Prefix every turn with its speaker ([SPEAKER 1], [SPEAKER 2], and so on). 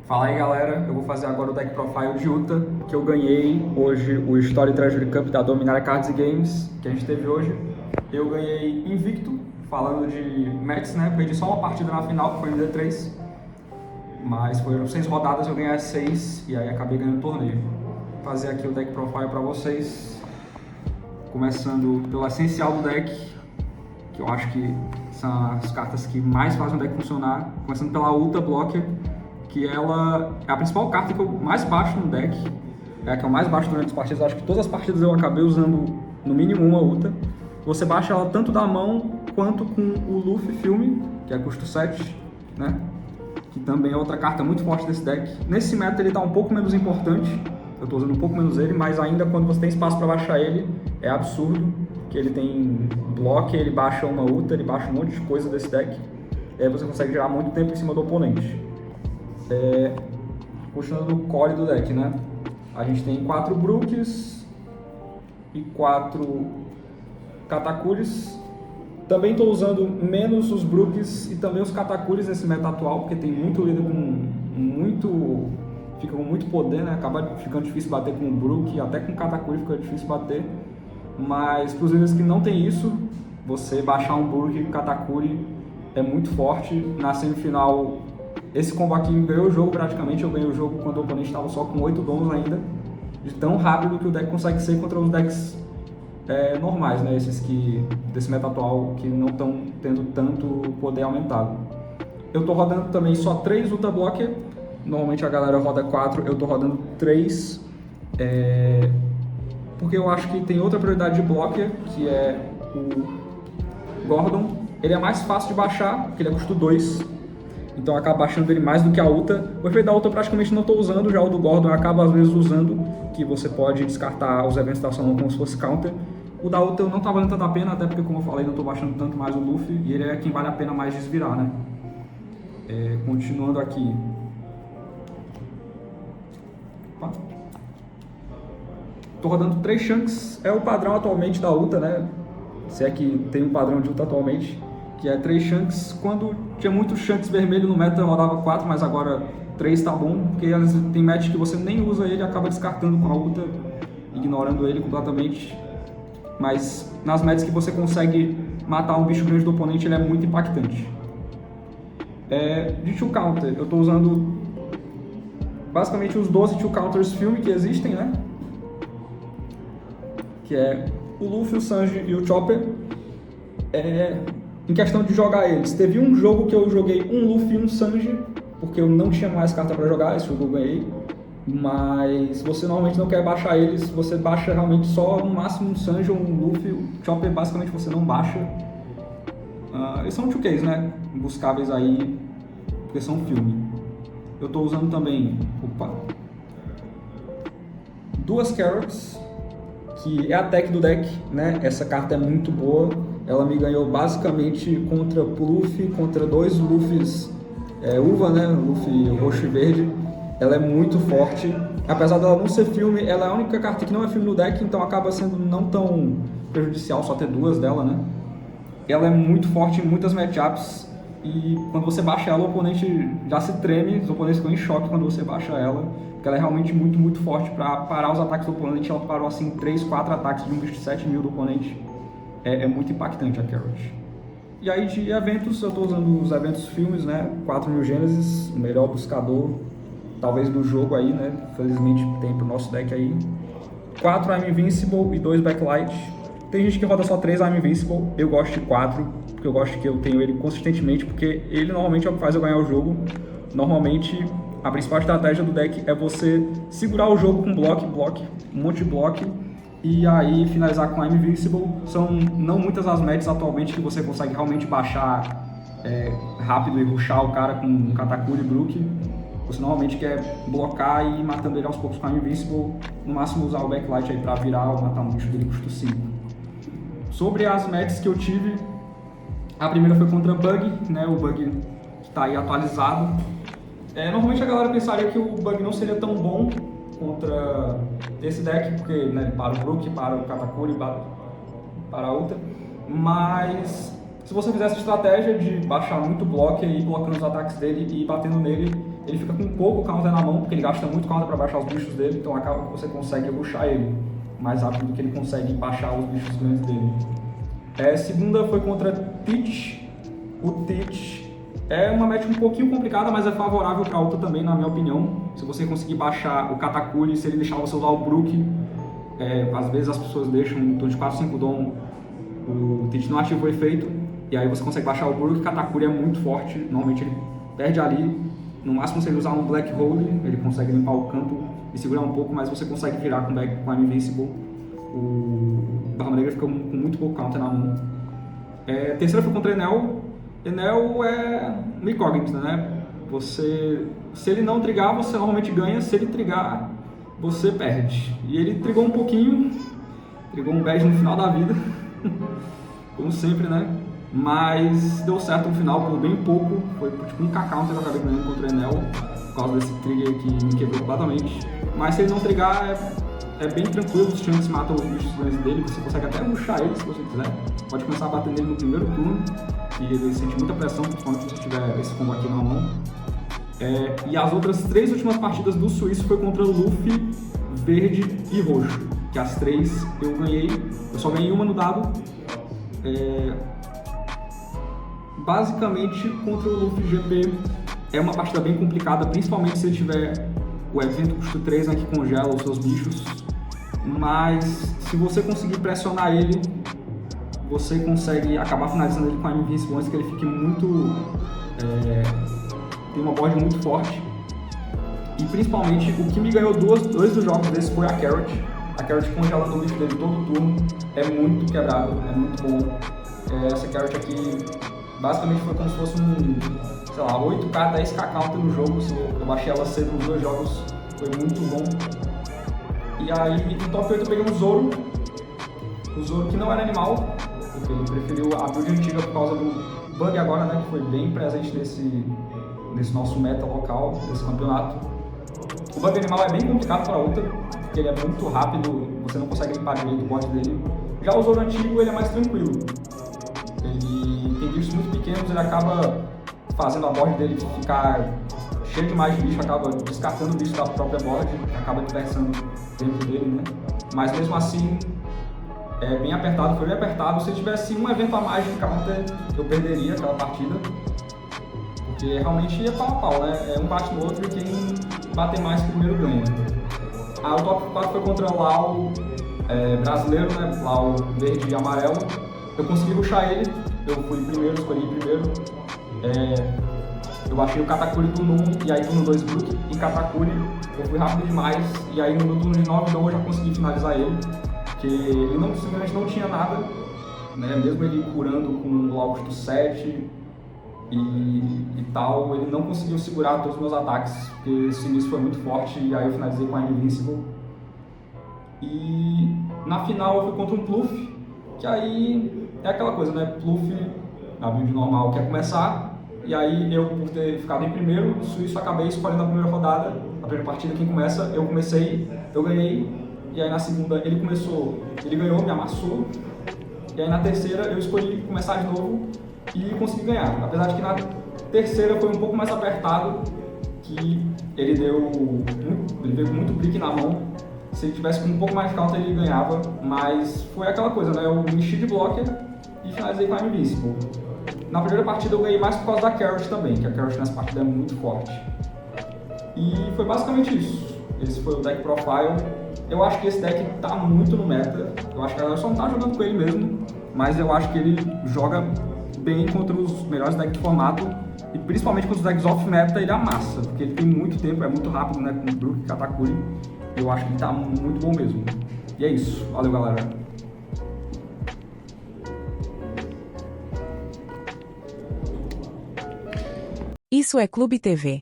[SPEAKER 1] Fala aí galera, eu vou fazer agora o deck profile de Uta, que eu ganhei hoje o Story Treasury Cup da Dominar Cards Games, que a gente teve hoje. Eu ganhei invicto, falando de matches, né? Perdi só uma partida na final, que foi no D3, mas foram 6 rodadas, eu ganhei as 6 e aí acabei ganhando o torneio. Vou fazer aqui o deck profile para vocês, começando pelo essencial do deck, que eu acho que são as cartas que mais fazem o deck funcionar, começando pela Uta Blocker, que ela é a principal carta que eu mais baixo no deck, é a que eu mais baixo durante as partidas. Acho que todas as partidas eu acabei usando no mínimo uma Uta. Você baixa ela tanto da mão quanto com o Luffy Filme, que é custo 7, né? Que também é outra carta muito forte desse deck. Nesse meta ele está um pouco menos importante, eu estou usando um pouco menos ele, mas ainda quando você tem espaço para baixar ele, é absurdo, que ele tem bloco, ele baixa uma Uta, ele baixa um monte de coisa desse deck, e aí você consegue gerar muito tempo em cima do oponente. Puxando o core do deck, né? A gente tem 4 Brooks e 4 Katakuris. Também estou usando menos os Brooks e também os Katakuris nesse meta atual, porque tem muito líder fica com muito poder, né? Acaba ficando difícil bater com o Brook, até com o Katakuri fica difícil bater. Mas para os líderes que não tem isso, você baixar um Brook com Katakuri é muito forte. Na semifinal, esse combo aqui ganhou o jogo praticamente. Eu ganhei o jogo quando o oponente estava só com 8 domos ainda, de tão rápido que o deck consegue ser contra os decks normais, né? Esses desse meta atual que não estão tendo tanto poder aumentado. Eu estou rodando também só 3 Uta Blocker. Normalmente a galera roda 4, eu estou rodando 3. Porque eu acho que tem outra prioridade de blocker, que é o Gordon. Ele é mais fácil de baixar, porque ele é custo 2. Então eu acabo baixando ele mais do que a Uta. O efeito da Uta eu praticamente não estou usando, já o do Gordon eu acabo às vezes usando, que você pode descartar os eventos da sua mão como se fosse counter. O da Uta eu não está valendo tanto a pena, até porque, como eu falei, não estou baixando tanto mais o Luffy, e ele é quem vale a pena mais desvirar, né? Continuando aqui. Estou rodando 3 Shanks, é o padrão atualmente da Uta, né? Se é que tem um padrão de Uta atualmente, que é 3 Shanks. Quando tinha muitos Shanks vermelho no meta, eu rodava 4, mas agora 3 tá bom, porque às vezes tem match que você nem usa ele e acaba descartando com a Uta, ignorando ele completamente. Mas nas matches que você consegue matar um bicho grande do oponente, ele é muito impactante. De 2 counter, eu estou usando basicamente os 12 2 counters filme que existem, né? Que é o Luffy, o Sanji e o Chopper. Em questão de jogar eles, teve um jogo que eu joguei um Luffy e um Sanji, porque eu não tinha mais carta para jogar, esse jogo eu ganhei. Mas você normalmente não quer baixar eles, você baixa realmente só no máximo um Sanji ou um Luffy. O Chopper basicamente você não baixa. Eles são 2Ks, né? Buscáveis aí, porque são filme. Eu estou usando também 2 Carrots, que é a tech do deck, né? Essa carta é muito boa. Ela me ganhou basicamente contra Luffy, contra 2 Luffys uva, né? Luffy roxo e verde. Ela é muito forte. Apesar dela não ser filme, ela é a única carta que não é filme no deck, então acaba sendo não tão prejudicial só ter 2 dela, né? Ela é muito forte em muitas matchups. E quando você baixa ela, o oponente já se treme, os oponentes ficam em choque quando você baixa ela, porque ela é realmente muito, muito forte para parar os ataques do oponente. Ela parou assim 3, 4 ataques de um bicho de 7 mil do oponente. É muito impactante a Carrot. E aí de eventos, eu estou usando os eventos filmes, né? 4.000 Gênesis, o melhor buscador, talvez do jogo aí, né? Felizmente tem pro nosso deck aí. 4 I'm Invincible e 2 Backlight. Tem gente que roda só 3 I'm Invincible, eu gosto de 4, porque eu gosto que eu tenho ele consistentemente, porque ele normalmente é o que faz eu ganhar o jogo. Normalmente, a principal estratégia do deck é você segurar o jogo com block, um monte de block, e aí finalizar com I'm Invincible. São não muitas as matches atualmente que você consegue realmente baixar rápido e rushar o cara com Katakuri e Brook. Você normalmente quer blocar e ir matando ele aos poucos com I'm Invincible, no máximo usar o Backlight aí pra virar ou matar um bicho dele custo 5. Sobre as matches que eu tive, a primeira foi contra Bug, né? O Bug que está aí atualizado. Normalmente a galera pensaria que o Bug não seria tão bom contra esse deck, porque né, para o Brook, para o Katakuri, para a Uta. Mas se você fizer essa estratégia de baixar muito bloco e ir blocando os ataques dele e ir batendo nele, ele fica com pouco counter na mão, porque ele gasta muito counter para baixar os bichos dele, então acaba que você consegue rushar ele mais rápido do que ele consegue baixar os bichos grandes dele. Segunda foi contra Teach. O Teach é uma match um pouquinho complicada, mas é favorável para a Uta também, na minha opinião. Se você conseguir baixar o Katakuri, se ele deixar você usar o Brook, às vezes as pessoas deixam em torno de 4, 5 dom, o Teach não ativa o efeito, e aí você consegue baixar o Brook. O Katakuri é muito forte, normalmente ele perde ali, no máximo se ele usar um Black Hole, ele consegue limpar o campo e segurar um pouco, mas você consegue virar com a Invincible. O Barba Negra fica com muito pouco counter na mão. Terceira foi contra Enel. Enel é uma incógnita, né? Se ele não trigar, você normalmente ganha. Se ele trigar, você perde. E ele trigou um pouquinho, trigou um badge no final da vida, como sempre, né? Mas deu certo no final por bem pouco. Foi tipo um K-counter que eu acabei ganhando contra o Enel, por causa desse trigger que me quebrou completamente. Mas se ele não trigar, é bem tranquilo, os chunks matam os bichos grandes dele, você consegue até rushar ele se você quiser. Pode começar a bater nele no primeiro turno, e ele sente muita pressão, principalmente se você tiver esse combo aqui na mão. E as outras 3 últimas partidas do Suíço foi contra Luffy, verde e roxo, que as 3 eu ganhei. Eu só ganhei uma no dado. Basicamente, contra o Luffy GP é uma partida bem complicada, principalmente se ele tiver o evento custo 3, né, que congela os seus bichos. Mas se você conseguir pressionar ele, você consegue acabar finalizando ele com a Invincible antes que ele fique muito... tem uma board muito forte. E principalmente, o que me ganhou dois dos jogos desses foi a Carrot. A Carrot congelando o bicho dele todo turno é muito quebrado, é muito bom. Essa Carrot aqui basicamente foi como se fosse sei lá, 8k, 10k counter no jogo. Eu baixei ela cedo nos 2 jogos, foi muito bom. E aí, no top 8 eu peguei um Zoro. O Zoro que não era animal, porque ele preferiu a build antiga por causa do bug agora, né, que foi bem presente nesse nosso meta local, desse campeonato. O bug animal é bem complicado para a Uta, porque ele é muito rápido, você não consegue limpar direito o bot dele. Já o Zoro antigo, ele é mais tranquilo. Ele tem bichos muito pequenos, ele acaba fazendo a board dele ficar cheio demais de bicho, acaba descartando o bicho da própria board, acaba dispersando dentro dele, né? Mas mesmo assim, é bem apertado, foi bem apertado. Se tivesse um evento a mais de counter, eu perderia aquela partida, porque realmente é pau a pau, né? Um bate no outro e quem bater mais primeiro ganha. O top 4 foi contra o Lau brasileiro, né? Lau verde e amarelo. Eu consegui rushar ele, eu fui primeiro, escolhi primeiro. Eu achei o Katakuri turno 1 e aí turno 2 Brook e Katakuri. Eu fui rápido demais e aí no meu turno de 9 eu já consegui finalizar ele, porque ele simplesmente não tinha nada, né? Mesmo ele curando com um Lau custo 7 e tal, ele não conseguiu segurar todos os meus ataques, porque esse início foi muito forte e aí eu finalizei com a Invincible. E na final eu fui contra um Pluff, que aí é aquela coisa, né? Pluff, na build normal, quer começar, e aí eu, por ter ficado em primeiro, o Suíço, acabei escolhendo a primeira rodada, a primeira partida, quem começa, eu comecei, eu ganhei, e aí na segunda ele começou, ele ganhou, me amassou, e aí na terceira eu escolhi começar de novo e consegui ganhar, apesar de que na terceira foi um pouco mais apertado, que ele veio com muito brick na mão. Se ele tivesse com um pouco mais de counter ele ganhava, mas foi aquela coisa, né? Eu me enchi de blocker e finalizei com a Invincible. Na primeira partida eu ganhei mais por causa da Carrot também, que a Carrot nessa partida é muito forte. E foi basicamente isso. Esse foi o deck profile. Eu acho que esse deck tá muito no meta. Eu acho que a galera só não tá jogando com ele mesmo, mas eu acho que ele joga bem contra os melhores decks de formato e principalmente contra os decks off-meta ele amassa, porque ele tem muito tempo, é muito rápido, né, com o Brook e Katakuri. Eu acho que ele tá muito bom mesmo. E é isso. Valeu, galera.
[SPEAKER 2] Isso é Clube TV.